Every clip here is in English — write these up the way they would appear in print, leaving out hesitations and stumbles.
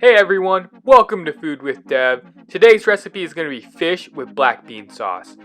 Hey everyone, welcome to Food with Dev. Today's recipe is going to be fish with black bean sauce.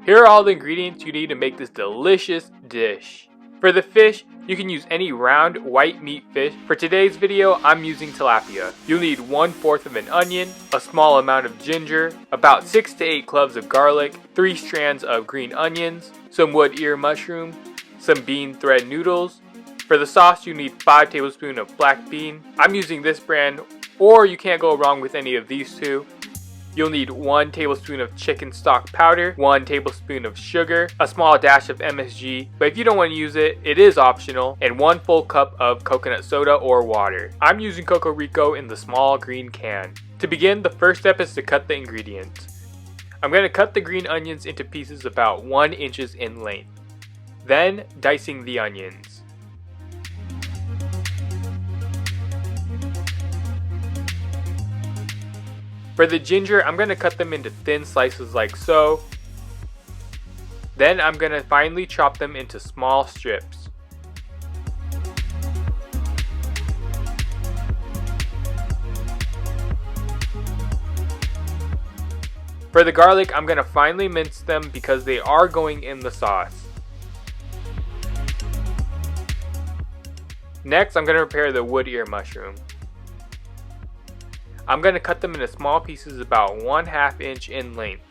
Here are all the ingredients you need to make this delicious dish. For the fish, you can use any round white meat fish. For today's video, I'm using tilapia. You'll need 1/4 of an onion, a small amount of ginger, about 6 to 8 cloves of garlic, 3 strands of green onions, some wood ear mushroom, some bean thread noodles. For the sauce, you need 5 tablespoons of black bean. I'm using this brand, or you can't go wrong with any of these two. You'll need 1 tablespoon of chicken stock powder, 1 tablespoon of sugar, a small dash of MSG, but if you don't want to use it, it is optional, and 1 full cup of coconut soda or water. I'm using Coco Rico in the small green can. To begin, the first step is to cut the ingredients. I'm going to cut the green onions into pieces about 1 inch in length. Then, dicing the onions. For the ginger, I'm going to cut them into thin slices like so. Then I'm going to finely chop them into small strips. For the garlic, I'm going to finely mince them because they are going in the sauce. Next, I'm going to prepare the wood ear mushroom. I'm going to cut them into small pieces about 1/2 inch in length.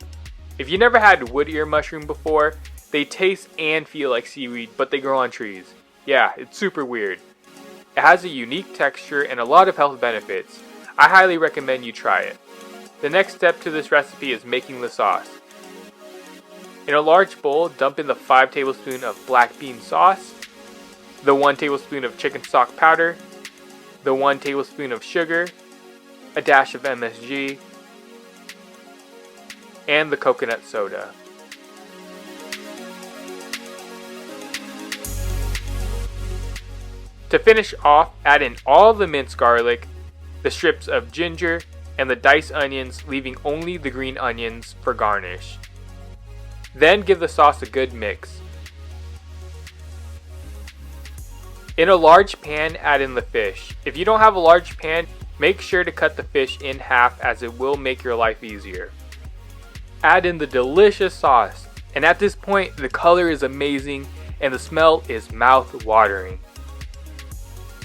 If you never had wood ear mushroom before, they taste and feel like seaweed, but they grow on trees. Yeah, it's super weird. It has a unique texture and a lot of health benefits. I highly recommend you try it. The next step to this recipe is making the sauce. In a large bowl, dump in the 5 tablespoons of black bean sauce, the 1 tablespoon of chicken stock powder, the 1 tablespoon of sugar, a dash of MSG, and the coconut soda. To finish off, add in all the minced garlic, the strips of ginger, and the diced onions, leaving only the green onions for garnish. Then give the sauce a good mix. In a large pan, add in the fish. If you don't have a large pan, make sure to cut the fish in half as it will make your life easier. Add in the delicious sauce, and at this point the color is amazing and the smell is mouth-watering.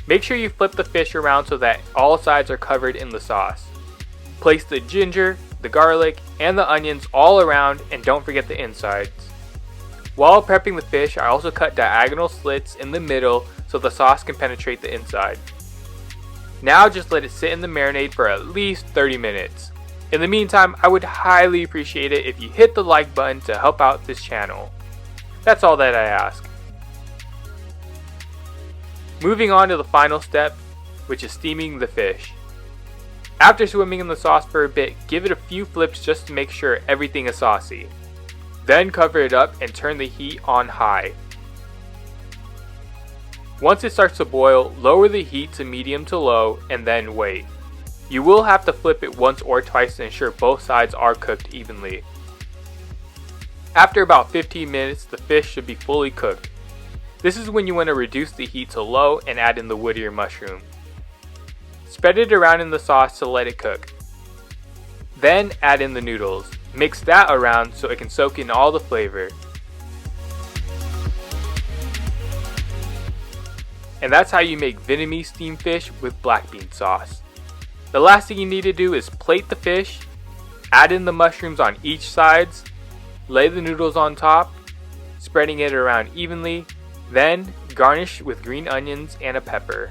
Make sure you flip the fish around so that all sides are covered in the sauce. Place the ginger, the garlic, and the onions all around, and don't forget the insides. While prepping the fish, I also cut diagonal slits in the middle so the sauce can penetrate the inside. Now just let it sit in the marinade for at least 30 minutes. In the meantime, I would highly appreciate it if you hit the like button to help out this channel. That's all that I ask. Moving on to the final step, which is steaming the fish. After swimming in the sauce for a bit, give it a few flips just to make sure everything is saucy. Then cover it up and turn the heat on high. Once it starts to boil, lower the heat to medium to low and then wait. You will have to flip it once or twice to ensure both sides are cooked evenly. After about 15 minutes, the fish should be fully cooked. This is when you want to reduce the heat to low and add in the wood ear mushroom. Spread it around in the sauce to let it cook. Then add in the noodles. Mix that around so it can soak in all the flavor. And that's how you make Vietnamese steamed fish with black bean sauce. The last thing you need to do is plate the fish, add in the mushrooms on each sides, lay the noodles on top, spreading it around evenly, then garnish with green onions and a pepper.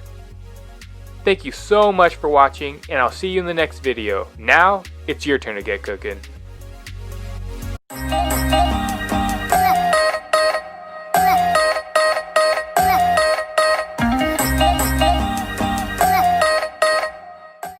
Thank you so much for watching, and I'll see you in the next video. Now, it's your turn to get cooking.